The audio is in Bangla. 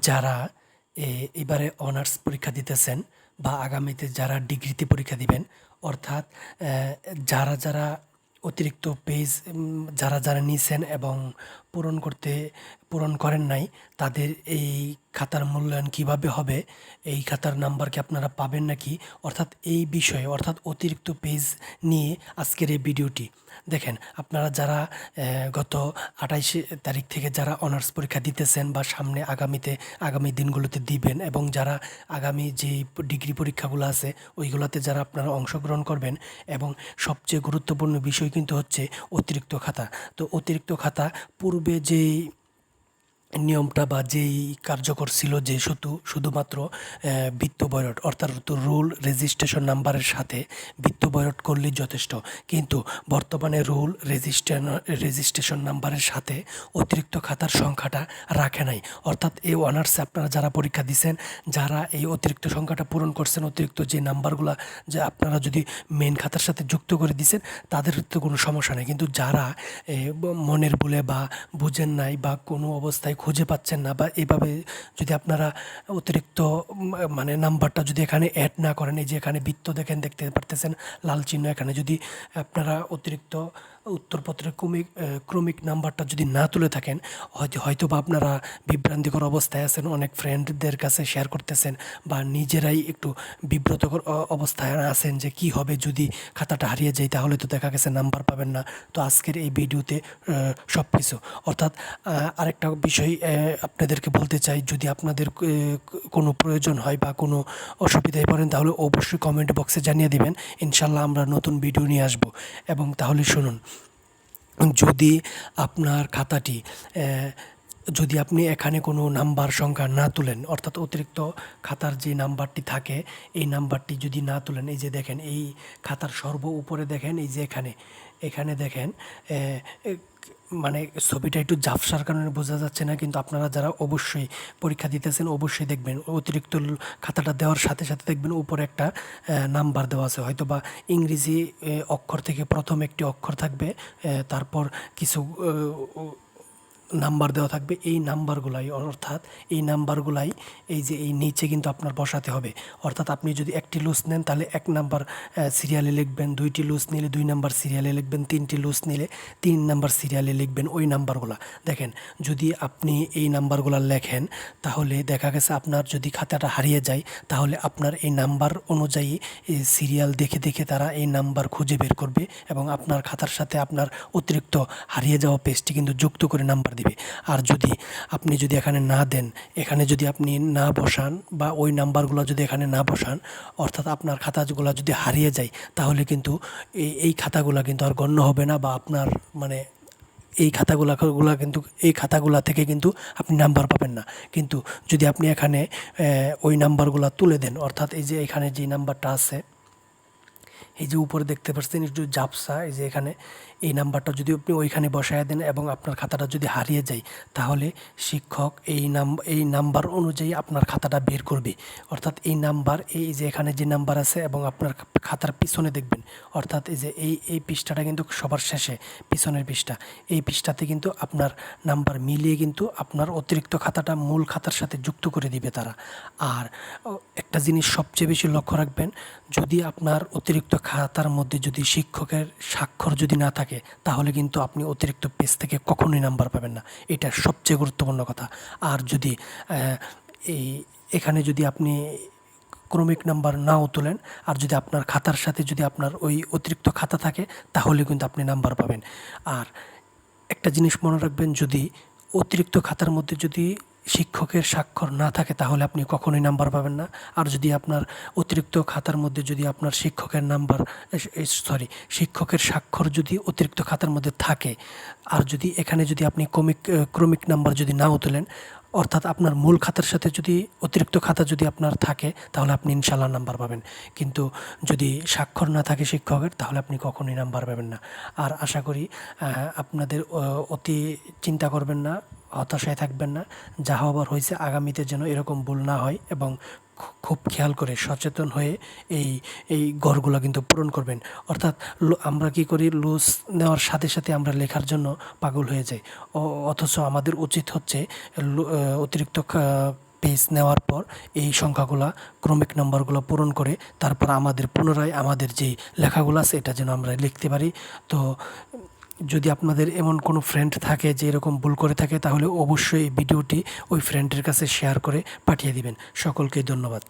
যারা এবারে অনার্স পরীক্ষা দিতেছেন বা আগামীতে যারা ডিগ্রিতে পরীক্ষা দিবেন, অর্থাৎ যারা অতিরিক্ত পেজ যারা নিছেন এবং পূরণ করেন নাই, তাদের এই খাতার মূল্যায়ন কিভাবে হবে, এই খাতার নাম্বার কি আপনারা পাবেন নাকি, অর্থাৎ এই বিষয়ে, অর্থাৎ অতিরিক্ত পেজ নিয়ে আজকের এই ভিডিওটি দেখেন। আপনারা যারা গত 28 তারিখ থেকে যারা অনার্স পরীক্ষা দিতেছেন বা সামনে আগামী দিনগুলোতে দিবেন, এবং যারা আগামী যে ডিগ্রি পরীক্ষাগুলো আছে ওইগুলোতে যারা আপনারা অংশগ্রহণ করবেন, এবং সবচেয়ে গুরুত্বপূর্ণ বিষয় কিন্তু হচ্ছে অতিরিক্ত খাতা। তো অতিরিক্ত খাতা পূর্বে যেই নিয়মটা বা যেই কার্যকর ছিল, যে শুধুমাত্র বৃত্ত বয়রট, অর্থাৎ রুল রেজিস্ট্রেশন নাম্বারের সাথে বৃত্ত বয়রট করলেই যথেষ্ট। কিন্তু বর্তমানে রুল রেজিস্ট্রেশন নাম্বারের সাথে অতিরিক্ত খাতার সংখ্যাটা রাখে নাই। অর্থাৎ এই অনার্সে আপনারা যারা পরীক্ষা দিচ্ছেন, যারা এই অতিরিক্ত সংখ্যাটা পূরণ করছেন, অতিরিক্ত যে নাম্বারগুলো যে আপনারা যদি মেন খাতার সাথে যুক্ত করে দিচ্ছেন, তাদের তো কোনো সমস্যা নেই। কিন্তু যারা মনের ভুলে বা বুঝেন নাই বা কোনো অবস্থায় খুঁজে পাচ্ছেন না, বা এভাবে যদি আপনারা অতিরিক্ত মানে নাম্বারটা যদি এখানে অ্যাড না করেন, এই যে এখানে বৃত্ত দেখতে পারতেছেন লাল চিহ্ন, এখানে যদি আপনারা অতিরিক্ত উত্তরপত্রের ক্রমিক নাম্বারটা যদি না তুলে থাকেন, হয়তো বা আপনারা বিভ্রান্তিকর অবস্থায় আছেন, অনেক ফ্রেন্ডদের কাছে শেয়ার করতেছেন, বা নিজেরাই একটু বিব্রতকর অবস্থায় আছেন যে কি হবে যদি খাতাটা হারিয়ে যায়, তাহলে তো দেখা গেছে নাম্বার পাবেন না। তো আজকের এই ভিডিওতে সব কিছু, অর্থাৎ আরেকটা বিষয় আপনাদেরকে বলতে চাই, যদি আপনাদের কোনো প্রয়োজন হয় বা কোনো অসুবিধায় পড়েন, তাহলে অবশ্যই কমেন্ট বক্সে জানিয়ে দিবেন। ইনশাল্লাহ আমরা নতুন ভিডিও নিয়ে আসব। এবং তাহলে শুনুন, যদি আপনার খাতাটি যদি আপনি এখানে কোনো নাম্বার সংখ্যা না তুলেন, অর্থাৎ অতিরিক্ত খাতার যে নাম্বারটি থাকে এই নাম্বারটি যদি না তুলেন, এই যে দেখেন এই খাতার সর্ব উপরে দেখেন, এই যে এখানে দেখেন, মানে ছবিটা একটু ঝাপসার কারণে বোঝা যাচ্ছে না, কিন্তু আপনারা যারা অবশ্যই পরীক্ষা দিতেছেন অবশ্যই দেখবেন, অতিরিক্ত খাতাটা দেওয়ার সাথে সাথে দেখবেন উপরে একটা নাম্বার দেওয়া আছে, হয়তো বা ইংরেজি অক্ষর থেকে প্রথম একটি অক্ষর থাকবে, তারপর কিছু নাম্বার দেওয়া থাকবে। এই নাম্বারগুলাই, অর্থাৎ এই নাম্বারগুলাই এই যে এই নিচে কিন্তু আপনার বসাতে হবে। অর্থাৎ আপনি যদি একটি লুজ নেন তাহলে 1 নাম্বার সিরিয়ালে লিখবেন, 2টি লুজ নিলে 2 নাম্বার সিরিয়ালে লিখবেন, 3টি লুজ নিলে 3 নাম্বার সিরিয়ালে লিখবেন ওই নাম্বারগুলো। দেখেন, যদি আপনি এই নাম্বারগুলো লেখেন, তাহলে দেখা গেছে আপনার যদি খাতাটা হারিয়ে যায়, তাহলে আপনার এই নাম্বার অনুযায়ী এই সিরিয়াল দেখে দেখে তারা এই নাম্বার খুঁজে বের করবে, এবং আপনার খাতার সাথে আপনার অতিরিক্ত হারিয়ে যাওয়া পেজটি কিন্তু যুক্ত করে নাম্বার দিবে। আর আপনি যদি এখানে না দেন, এখানে যদি আপনি না বসান, বা ওই নাম্বারগুলো যদি এখানে না বসান, অর্থাৎ আপনার খাতাগুলো যদি হারিয়ে যায়, তাহলে কিন্তু এই খাতাগুলো কিন্তু আর গণ্য হবে না, বা আপনার মানে এই খাতাগুলা থেকে কিন্তু আপনি নাম্বার পাবেন না। কিন্তু যদি আপনি এখানে ওই নাম্বারগুলো তুলে দেন, অর্থাৎ এই যে এখানে যে নাম্বারটা আছে, এই যে উপরে দেখতে পাচ্ছেন একটু ঝাপসা, এই যে এখানে এই নাম্বারটা যদি আপনি ওইখানে বসায় দেন এবং আপনার খাতাটা যদি হারিয়ে যায়, তাহলে শিক্ষক এই নাম্বার অনুযায়ী আপনার খাতাটা বের করবে। অর্থাৎ এই নাম্বার, এই যে এখানে যে নাম্বার আছে এবং আপনার খাতার পিছনে দেখবেন, অর্থাৎ এই যে এই পৃষ্ঠাটা কিন্তু সবার শেষে, পিছনের পৃষ্ঠা, এই পৃষ্ঠাতে কিন্তু আপনার নাম্বার মিলিয়ে কিন্তু আপনার অতিরিক্ত খাতাটা মূল খাতার সাথে যুক্ত করে দিবে তারা। আর একটা জিনিস সবচেয়ে বেশি লক্ষ্য রাখবেন, যদি আপনার অতিরিক্ত খাতার মধ্যে যদি শিক্ষকের স্বাক্ষর যদি না থাকে, তাহলে কিন্তু আপনি অতিরিক্ত পেজ থেকে কখনোই নাম্বার পাবেন না। এটা সবচেয়ে গুরুত্বপূর্ণ কথা। আর যদি এই এখানে যদি আপনি ক্রমিক নাম্বার নাও তোলেন, আর যদি আপনার খাতার সাথে যদি আপনার ওই অতিরিক্ত খাতা থাকে, তাহলে কিন্তু আপনি নাম্বার পাবেন। আর একটা জিনিস মনে রাখবেন, যদি অতিরিক্ত খাতার মধ্যে যদি শিক্ষকের স্বাক্ষর না থাকে, তাহলে আপনি কখনোই নাম্বার পাবেন না। আর যদি আপনার অতিরিক্ত খাতার মধ্যে যদি আপনার শিক্ষকের স্বাক্ষর যদি অতিরিক্ত খাতার মধ্যে থাকে, আর যদি এখানে যদি আপনি ক্রমিক নাম্বার যদি নাও তোলেন, অর্থাৎ আপনার মূল খাতার সাথে যদি অতিরিক্ত খাতা যদি আপনার থাকে, তাহলে আপনি ইনশাল্লাহ নাম্বার পাবেন। কিন্তু যদি স্বাক্ষর না থাকে শিক্ষকের, তাহলে আপনি কখনোই নাম্বার পাবেন না। আর আশা করি আপনাদের অতি চিন্তা করবেন না, হতাশায় থাকবেন না। যা হবার হয়েছে, আগামীতে যেন এরকম ভুল না হয়, এবং খুব খেয়াল করে সচেতন হয়ে এই এই গড়গুলো কিন্তু পূরণ করবেন। অর্থাৎ আমরা কি করি, লুজ নেওয়ার সাথে সাথে আমরা লেখার জন্য পাগল হয়ে যাই। অথচ আমাদের উচিত হচ্ছে অতিরিক্ত পেজ নেওয়ার পর এই সংখ্যাগুলা, ক্রমিক নম্বরগুলো পূরণ করে তারপর আমাদের পুনরায় আমাদের যেই লেখাগুলো আছে এটা যেন আমরা লিখতে পারি। তো যদি আপনাদের এমন কোনো ফ্রেন্ড থাকে যে এরকম ভুল করে থাকে, তাহলে অবশ্যই এই ভিডিওটি ওই ফ্রেন্ডের কাছে শেয়ার করে পাঠিয়ে দিবেন। সকলকে ধন্যবাদ।